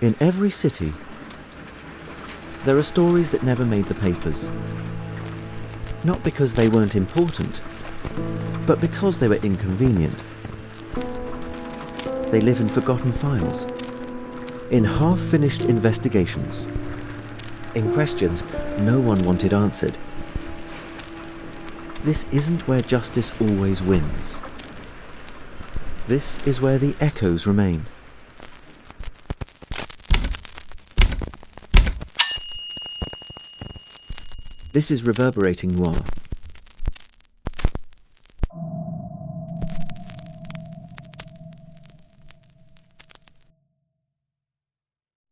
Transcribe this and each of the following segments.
In every city, there are stories that never made the papers. Not because they weren't important, but because they were inconvenient. They live in forgotten files, in half-finished investigations, in questions no one wanted answered. This isn't where justice always wins. This is where the echoes remain. This is Reverberating Noir.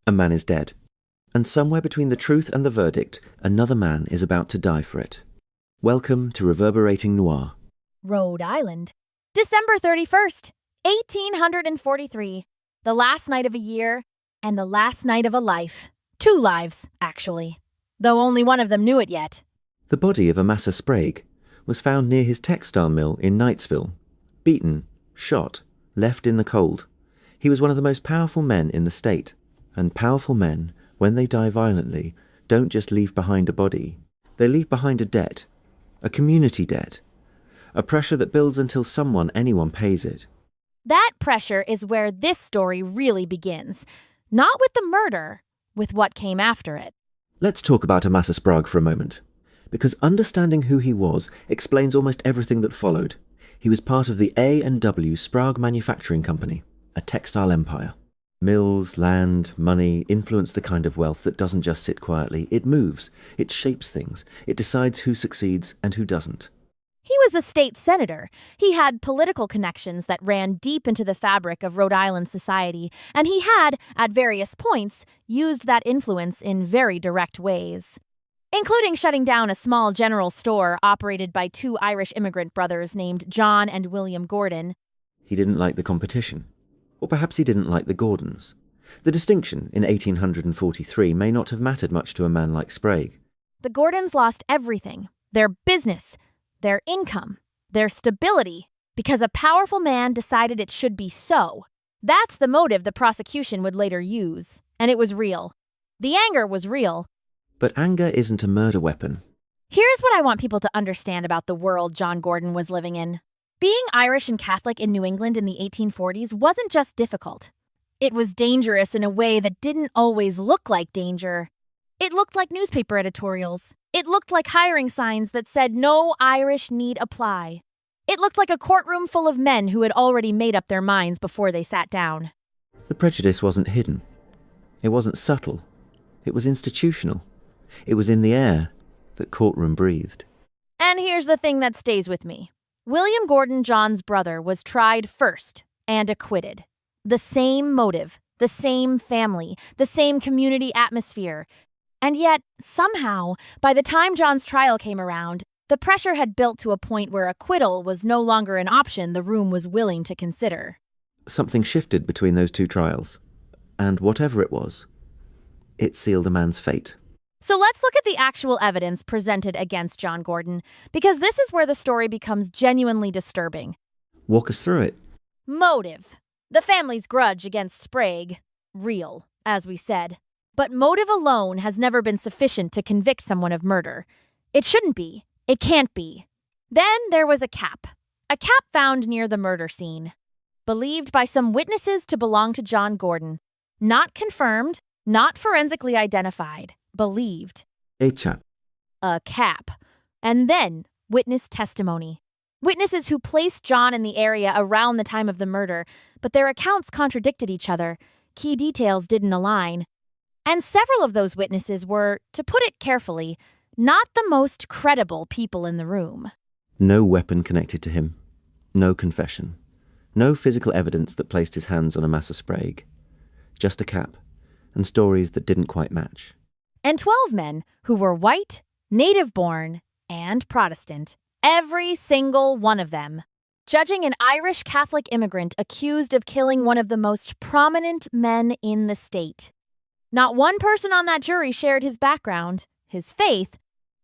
A man is dead, and somewhere between the truth and the verdict, another man is about to die for it. Welcome to Reverberating Noir. Rhode Island, December 31st, 1843. The last night of a year, and the last night of a life. 2 lives, actually. Though only one of them knew it yet. The body of Amasa Sprague was found near his textile mill in Knightsville. Beaten, shot, left in the cold. He was one of the most powerful men in the state. And powerful men, when they die violently, don't just leave behind a body. They leave behind a debt. A community debt. A pressure that builds until anyone pays it. That pressure is where this story really begins. Not with the murder, with what came after it. Let's talk about Amasa Sprague for a moment, because understanding who he was explains almost everything that followed. He was part of the A&W Sprague Manufacturing Company, a textile empire. Mills, land, money influence the kind of wealth that doesn't just sit quietly. It moves, it shapes things, it decides who succeeds and who doesn't. He was a state senator. He had political connections that ran deep into the fabric of Rhode Island society, and he had, at various points, used that influence in very direct ways, including shutting down a small general store operated by 2 Irish immigrant brothers named John and William Gordon. He didn't like the competition. Or perhaps he didn't like the Gordons. The distinction in 1843 may not have mattered much to a man like Sprague. The Gordons lost everything, their business, their income, their stability, because a powerful man decided it should be so. That's the motive the prosecution would later use, and it was real. The anger was real. But anger isn't a murder weapon. Here's what I want people to understand about the world John Gordon was living in. Being Irish and Catholic in New England in the 1840s wasn't just difficult. It was dangerous in a way that didn't always look like danger. It looked like newspaper editorials. It looked like hiring signs that said no Irish need apply. It looked like a courtroom full of men who had already made up their minds before they sat down. The prejudice wasn't hidden. It wasn't subtle. It was institutional. It was in the air that courtroom breathed. And here's the thing that stays with me. William Gordon, John's brother, was tried first and acquitted. The same motive, the same family, the same community atmosphere. And yet, somehow, by the time John's trial came around, the pressure had built to a point where acquittal was no longer an option the room was willing to consider. Something shifted between those 2 trials, and whatever it was, it sealed a man's fate. So let's look at the actual evidence presented against John Gordon, because this is where the story becomes genuinely disturbing. Walk us through it. Motive. The family's grudge against Sprague. Real, as we said. But motive alone has never been sufficient to convict someone of murder. It shouldn't be. It can't be. Then there was a cap. A cap found near the murder scene. Believed by some witnesses to belong to John Gordon. Not confirmed, not forensically identified. Believed. A chap. A cap. And then witness testimony. Witnesses who placed John in the area around the time of the murder, but their accounts contradicted each other. Key details didn't align. And several of those witnesses were, to put it carefully, not the most credible people in the room. No weapon connected to him. No confession. No physical evidence that placed his hands on Amasa Sprague. Just a cap, and stories that didn't quite match. And 12 men who were white, native-born, and Protestant. Every single one of them. Judging an Irish Catholic immigrant accused of killing one of the most prominent men in the state. Not one person on that jury shared his background, his faith,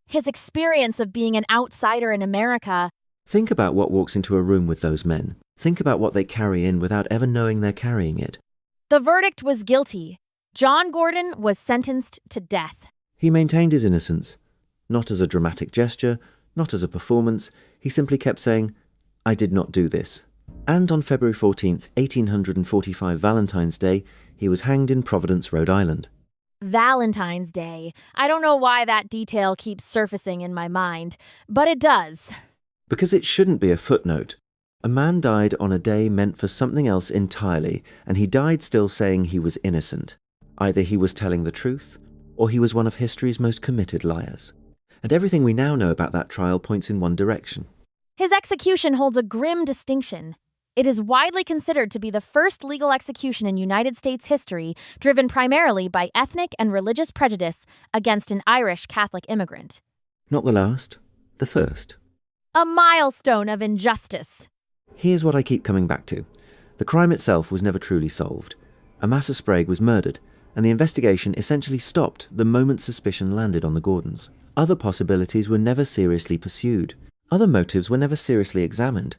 his experience of being an outsider in America. Think about what walks into a room with those men. Think about what they carry in without ever knowing they're carrying it. The verdict was guilty. John Gordon was sentenced to death. He maintained his innocence, not as a dramatic gesture, not as a performance. He simply kept saying, "I did not do this." And on February 14th, 1845, Valentine's Day, he was hanged in Providence, Rhode Island. Valentine's Day. I don't know why that detail keeps surfacing in my mind, but it does. Because it shouldn't be a footnote. A man died on a day meant for something else entirely, and he died still saying he was innocent. Either he was telling the truth, or he was one of history's most committed liars. And everything we now know about that trial points in one direction. His execution holds a grim distinction. It is widely considered to be the first legal execution in United States history driven primarily by ethnic and religious prejudice against an Irish Catholic immigrant. Not the last, the first. A milestone of injustice. Here's what I keep coming back to. The crime itself was never truly solved. Amasa Sprague was murdered, and the investigation essentially stopped the moment suspicion landed on the Gordons. Other possibilities were never seriously pursued. Other motives were never seriously examined.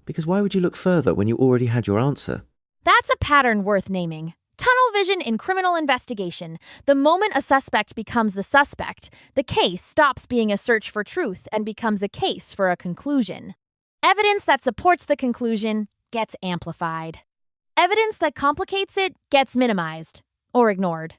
Because why would you look further when you already had your answer? That's a pattern worth naming. Tunnel vision in criminal investigation. The moment a suspect becomes the suspect, the case stops being a search for truth and becomes a case for a conclusion. Evidence that supports the conclusion gets amplified. Evidence that complicates it gets minimized or ignored.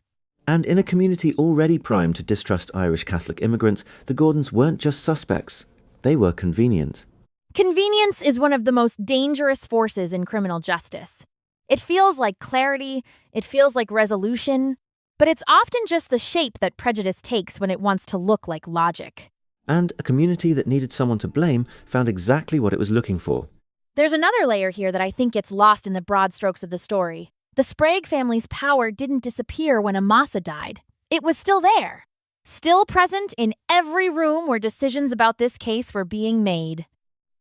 And in a community already primed to distrust Irish Catholic immigrants, the Gordons weren't just suspects. They were convenient. Convenience is one of the most dangerous forces in criminal justice. It feels like clarity, it feels like resolution, but it's often just the shape that prejudice takes when it wants to look like logic. And a community that needed someone to blame found exactly what it was looking for. There's another layer here that I think gets lost in the broad strokes of the story. The Sprague family's power didn't disappear when Amasa died. It was still there. Still present in every room where decisions about this case were being made.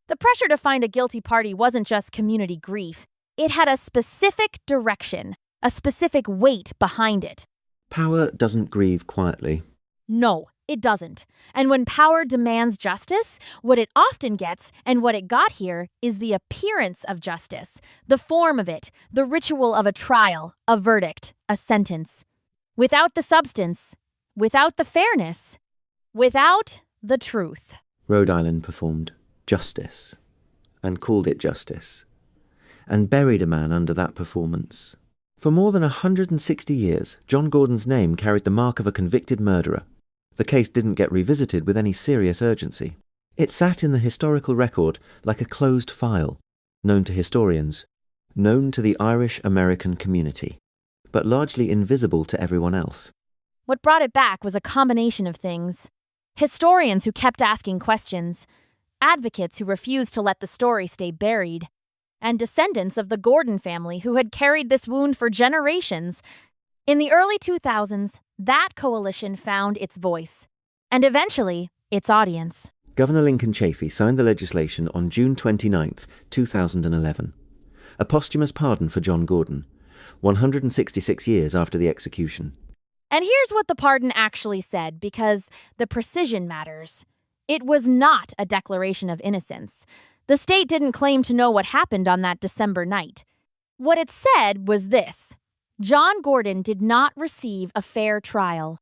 The pressure to find a guilty party wasn't just community grief. It had a specific direction, a specific weight behind it. Power doesn't grieve quietly. No, it doesn't. And when power demands justice, what it often gets, and what it got here, is the appearance of justice, the form of it, the ritual of a trial, a verdict, a sentence. Without the substance, without the fairness, without the truth. Rhode Island performed justice, and called it justice, and buried a man under that performance. For more than 160 years, John Gordon's name carried the mark of a convicted murderer. The case didn't get revisited with any serious urgency. It sat in the historical record like a closed file, known to historians, known to the Irish-American community, but largely invisible to everyone else. What brought it back was a combination of things. Historians who kept asking questions, advocates who refused to let the story stay buried, and descendants of the Gordon family who had carried this wound for generations. In the early 2000s, that coalition found its voice, and eventually, its audience. Governor Lincoln Chafee signed the legislation on June 29, 2011. A posthumous pardon for John Gordon, 166 years after the execution. And here's what the pardon actually said, because the precision matters. It was not a declaration of innocence. The state didn't claim to know what happened on that December night. What it said was this: John Gordon did not receive a fair trial.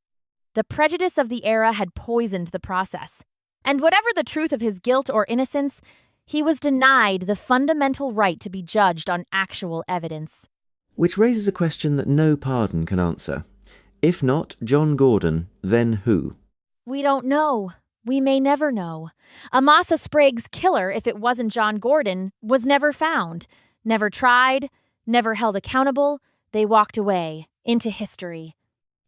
The prejudice of the era had poisoned the process, and whatever the truth of his guilt or innocence, he was denied the fundamental right to be judged on actual evidence. Which raises a question that no pardon can answer. If not John Gordon, then who? We don't know. We may never know. Amasa Sprague's killer, if it wasn't John Gordon, was never found, never tried, never held accountable. They walked away, into history,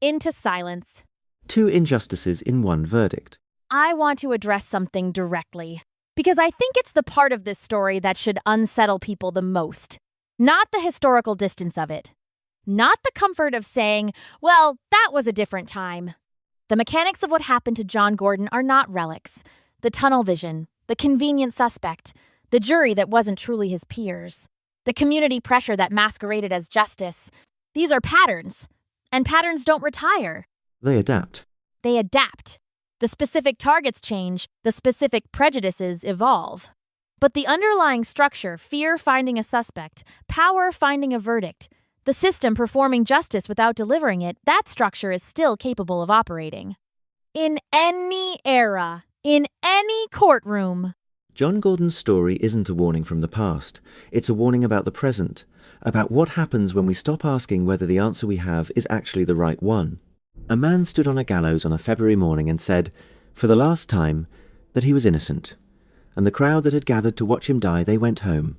into silence. 2 injustices in one verdict. I want to address something directly, because I think it's the part of this story that should unsettle people the most. Not the historical distance of it. Not the comfort of saying, well, that was a different time. The mechanics of what happened to John Gordon are not relics. The tunnel vision, the convenient suspect, the jury that wasn't truly his peers, the community pressure that masqueraded as justice. These are patterns, and patterns don't retire. They adapt. They adapt. The specific targets change, the specific prejudices evolve. But the underlying structure, fear finding a suspect, power finding a verdict, The system performing justice without delivering it, that structure is still capable of operating. In any era, in any courtroom. John Gordon's story isn't a warning from the past. It's a warning about the present, about what happens when we stop asking whether the answer we have is actually the right one. A man stood on a gallows on a February morning and said, for the last time, that he was innocent. And the crowd that had gathered to watch him die, they went home.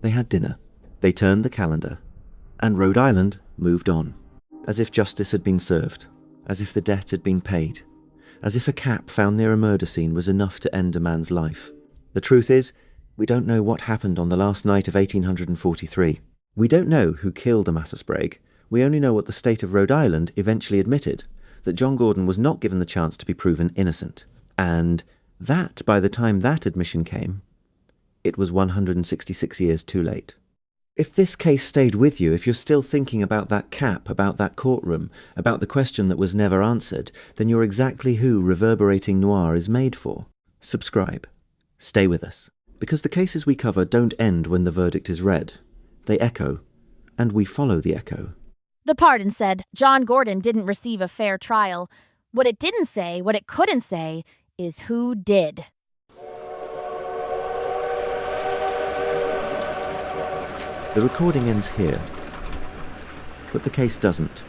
They had dinner. They turned the calendar. And Rhode Island moved on. As if justice had been served. As if the debt had been paid. As if a cap found near a murder scene was enough to end a man's life. The truth is, we don't know what happened on the last night of 1843. We don't know who killed Amasa Sprague. We only know what the state of Rhode Island eventually admitted, that John Gordon was not given the chance to be proven innocent. And that, by the time that admission came, it was 166 years too late. If this case stayed with you, if you're still thinking about that cap, about that courtroom, about the question that was never answered, then you're exactly who Reverberating Noir is made for. Subscribe. Stay with us. Because the cases we cover don't end when the verdict is read. They echo, and we follow the echo. The pardon said John Gordon didn't receive a fair trial. What it didn't say, what it couldn't say, is who did. The recording ends here, but the case doesn't.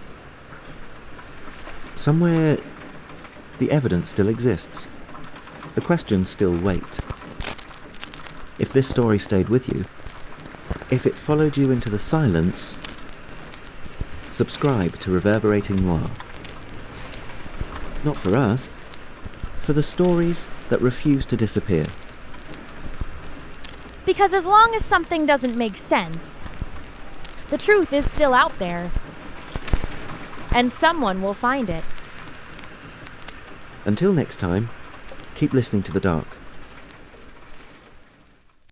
Somewhere, the evidence still exists. The questions still wait. If this story stayed with you, if it followed you into the silence, subscribe to Reverberating Noir. Not for us, for the stories that refuse to disappear. Because as long as something doesn't make sense, the truth is still out there. And someone will find it. Until next time, keep listening to the dark.